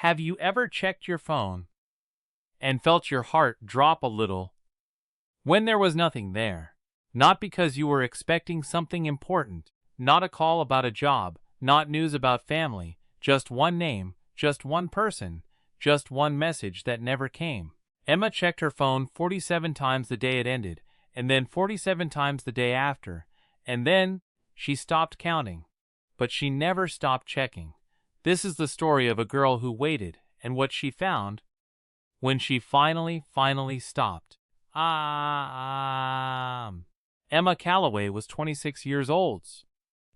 Have you ever checked your phone and felt your heart drop a little when there was nothing there? Not because you were expecting something important, not a call about a job, not news about family, just one name, just one person, just one message that never came. Emma checked her phone 47 times the day it ended, and then 47 times the day after, and then she stopped counting. But she never stopped checking. This is the story of a girl who waited, and what she found when she finally stopped. Emma Calloway was 26 years old.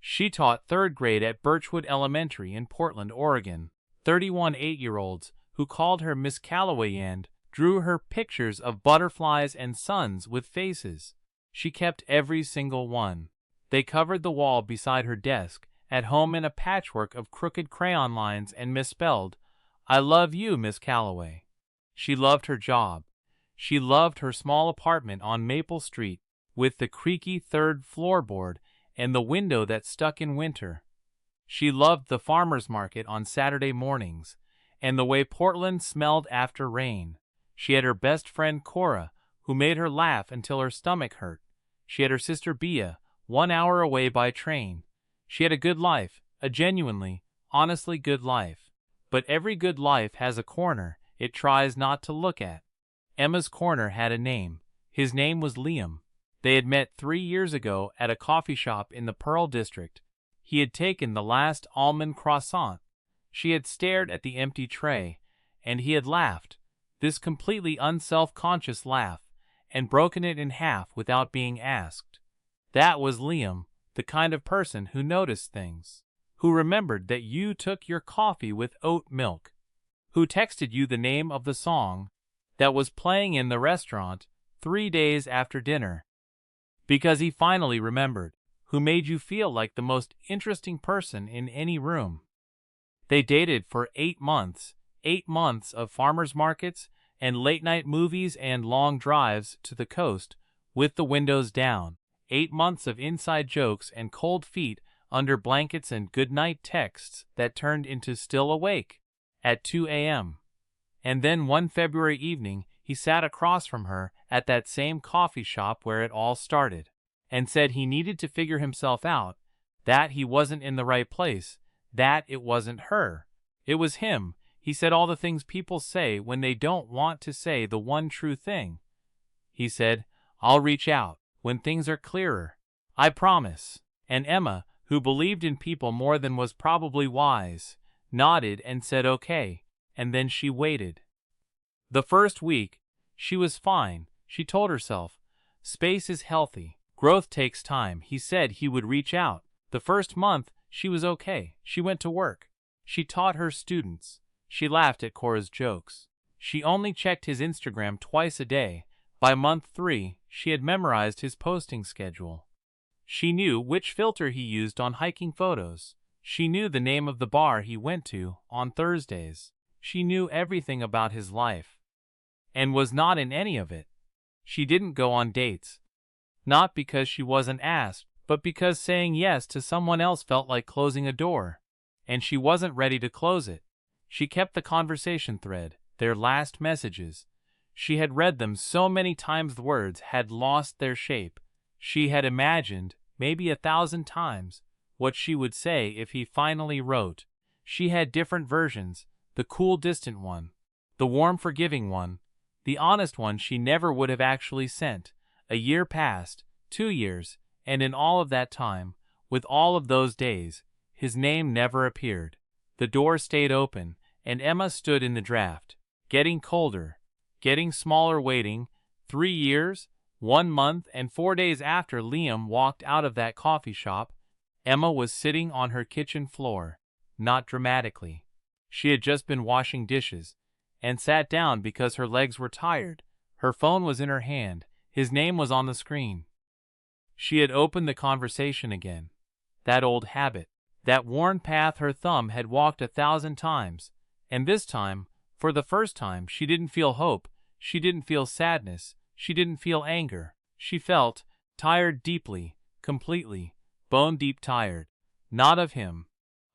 She taught 3rd grade at Birchwood Elementary in Portland, Oregon. 31 8-year-olds who called her Miss Calloway and drew her pictures of butterflies and suns with faces. She kept every single one. They covered the wall beside her desk at home in a patchwork of crooked crayon lines and misspelled, "I love you, Miss Calloway." She loved her job. She loved her small apartment on Maple Street with the creaky 3rd floorboard and the window that stuck in winter. She loved the farmer's market on Saturday mornings and the way Portland smelled after rain. She had her best friend Cora, who made her laugh until her stomach hurt. She had her sister Bea, 1 hour away by train. She had a good life, a genuinely, honestly good life. But every good life has a corner it tries not to look at. Emma's corner had a name. His name was Liam. They had met 3 years ago at a coffee shop in the Pearl District. He had taken the last almond croissant. She had stared at the empty tray, and he had laughed, this completely unself-conscious laugh, and broken it in half without being asked. That was Liam, the kind of person who noticed things, who remembered that you took your coffee with oat milk, who texted you the name of the song that was playing in the restaurant 3 days after dinner, because he finally remembered, who made you feel like the most interesting person in any room. They dated for 8 months, 8 months of farmers markets and late-night movies and long drives to the coast with the windows down, 8 months of inside jokes and cold feet under blankets and goodnight texts that turned into still awake at 2 a.m. And then one February evening he sat across from her at that same coffee shop where it all started, and said he needed to figure himself out, that he wasn't in the right place, that it wasn't her, it was him. He said all the things people say when they don't want to say the one true thing. He said, "I'll reach out when things are clearer. I promise." And Emma, who believed in people more than was probably wise, nodded and said okay, and then she waited. The first week, she was fine, she told herself. Space is healthy. Growth takes time. He said he would reach out. The first month, she was okay. She went to work. She taught her students. She laughed at Cora's jokes. She only checked his Instagram twice a day. By month 3, she had memorized his posting schedule. She knew which filter he used on hiking photos. She knew the name of the bar he went to on Thursdays. She knew everything about his life, and was not in any of it. She didn't go on dates. Not because she wasn't asked, but because saying yes to someone else felt like closing a door, and she wasn't ready to close it. She kept the conversation thread, their last messages. She had read them so many times the words had lost their shape. She had imagined, maybe 1,000 times, what she would say if he finally wrote. She had different versions, the cool distant one, the warm forgiving one, the honest one she never would have actually sent. A year passed, 2 years, and in all of that time, with all of those days, his name never appeared. The door stayed open, and Emma stood in the draft, getting colder, getting smaller, waiting. 3 years, 1 month, and 4 days after Liam walked out of that coffee shop, Emma was sitting on her kitchen floor, not dramatically. She had just been washing dishes, and sat down because her legs were tired. Her phone was in her hand. His name was on the screen. She had opened the conversation again. That old habit, that worn path her thumb had walked 1,000 times, and this time, for the first time, she didn't feel hope, she didn't feel sadness, she didn't feel anger. She felt tired deeply, completely, bone-deep tired. Not of him,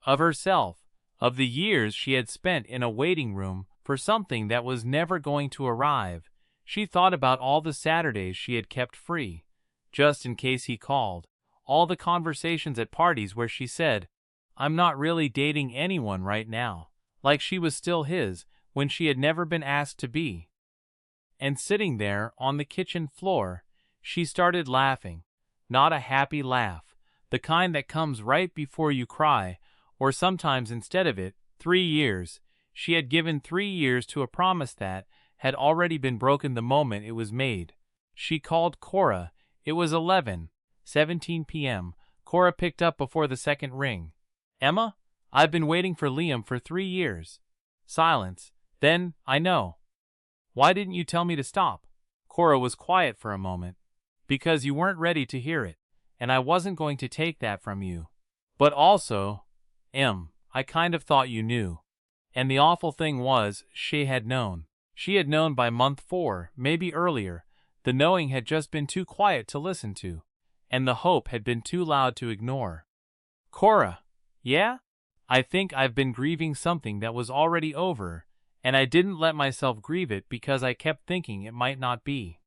of herself, of the years she had spent in a waiting room for something that was never going to arrive. She thought about all the Saturdays she had kept free, just in case he called, all the conversations at parties where she said, "I'm not really dating anyone right now," like she was still his when she had never been asked to be. And sitting there on the kitchen floor, she started laughing. Not a happy laugh, the kind that comes right before you cry, or sometimes instead of it. 3 years. She had given 3 years to a promise that had already been broken the moment it was made. She called Cora. It was 11:17 p.m. Cora picked up before the second ring. "Emma, I've been waiting for Liam for 3 years. Silence. Then, I know. Why didn't you tell me to stop?" Cora was quiet for a moment. "Because you weren't ready to hear it, and I wasn't going to take that from you. But also, I kind of thought you knew." And the awful thing was, she had known. She had known by month 4, maybe earlier. The knowing had just been too quiet to listen to, and the hope had been too loud to ignore. "Cora, yeah? I think I've been grieving something that was already over, and I didn't let myself grieve it because I kept thinking it might not be."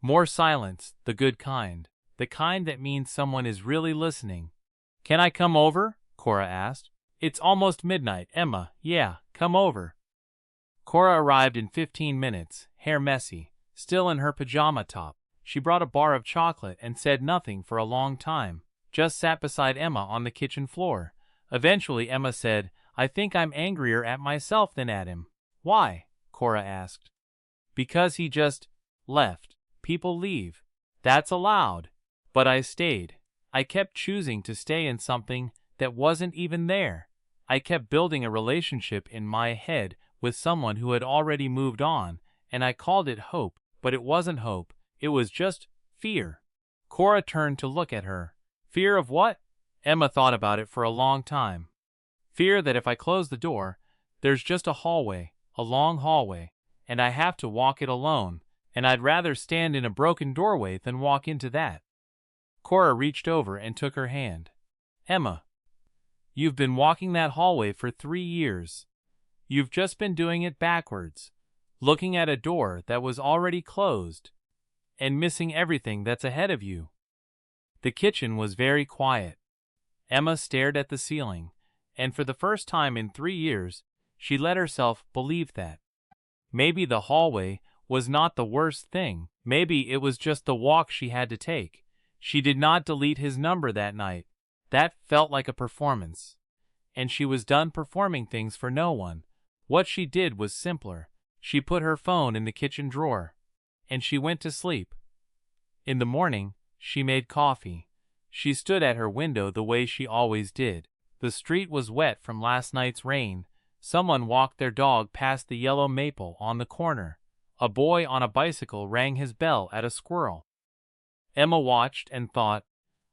More silence, the good kind. The kind that means someone is really listening. "Can I come over?" Cora asked. "It's almost midnight, Emma. Yeah, come over." Cora arrived in 15 minutes, hair messy, still in her pajama top. She brought a bar of chocolate and said nothing for a long time, just sat beside Emma on the kitchen floor. Eventually Emma said, "I think I'm angrier at myself than at him." "Why?" Cora asked. "Because he just left. People leave. That's allowed. But I stayed. I kept choosing to stay in something that wasn't even there. I kept building a relationship in my head with someone who had already moved on, and I called it hope, but it wasn't hope. It was just fear." Cora turned to look at her. "Fear of what?" Emma thought about it for a long time. "Fear that if I close the door, there's just a hallway, a long hallway, and I have to walk it alone, and I'd rather stand in a broken doorway than walk into that." Cora reached over and took her hand. "Emma, you've been walking that hallway for 3 years. You've just been doing it backwards, looking at a door that was already closed, and missing everything that's ahead of you." The kitchen was very quiet. Emma stared at the ceiling, and for the first time in 3 years, she let herself believe that. Maybe the hallway was not the worst thing. Maybe it was just the walk she had to take. She did not delete his number that night. That felt like a performance. And she was done performing things for no one. What she did was simpler. She put her phone in the kitchen drawer, and she went to sleep. In the morning, she made coffee. She stood at her window the way she always did. The street was wet from last night's rain. Someone walked their dog past the yellow maple on the corner. A boy on a bicycle rang his bell at a squirrel. Emma watched and thought,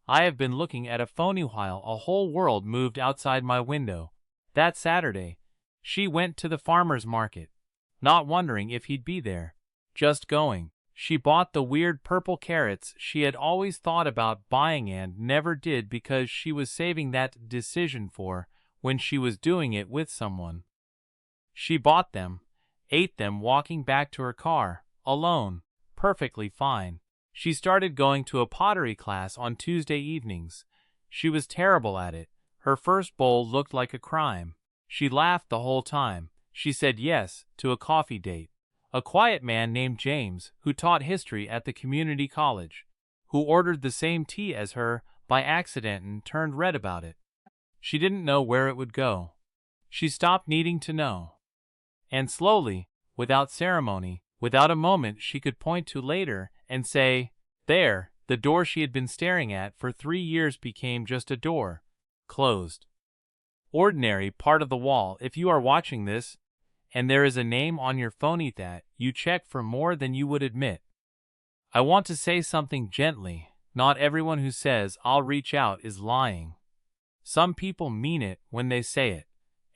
"I have been looking at a phony while a whole world moved outside my window." That Saturday, she went to the farmer's market, not wondering if he'd be there, just going. She bought the weird purple carrots she had always thought about buying and never did because she was saving that decision for when she was doing it with someone. She bought them, ate them walking back to her car, alone, perfectly fine. She started going to a pottery class on Tuesday evenings. She was terrible at it. Her first bowl looked like a crime. She laughed the whole time. She said yes to a coffee date. A quiet man named James, who taught history at the community college, who ordered the same tea as her by accident and turned red about it. She didn't know where it would go. She stopped needing to know. And slowly, without ceremony, without a moment she could point to later and say, there, the door she had been staring at for 3 years became just a door, closed. Ordinary part of the wall. If you are watching this, and there is a name on your phone that you check for more than you would admit. I want to say something gently. Not everyone who says, "I'll reach out," is lying. Some people mean it when they say it,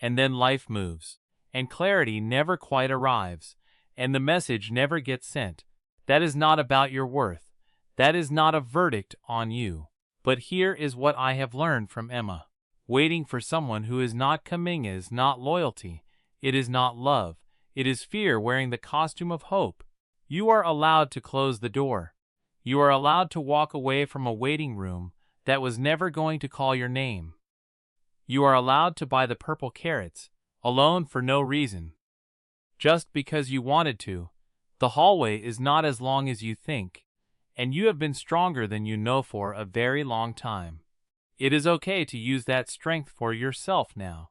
and then life moves, and clarity never quite arrives, and the message never gets sent. That is not about your worth. That is not a verdict on you. But here is what I have learned from Emma. Waiting for someone who is not coming is not loyalty. It is not love. It is fear wearing the costume of hope. You are allowed to close the door. You are allowed to walk away from a waiting room that was never going to call your name. You are allowed to buy the purple carrots, alone for no reason. Just because you wanted to. The hallway is not as long as you think, and you have been stronger than you know for a very long time. It is okay to use that strength for yourself now.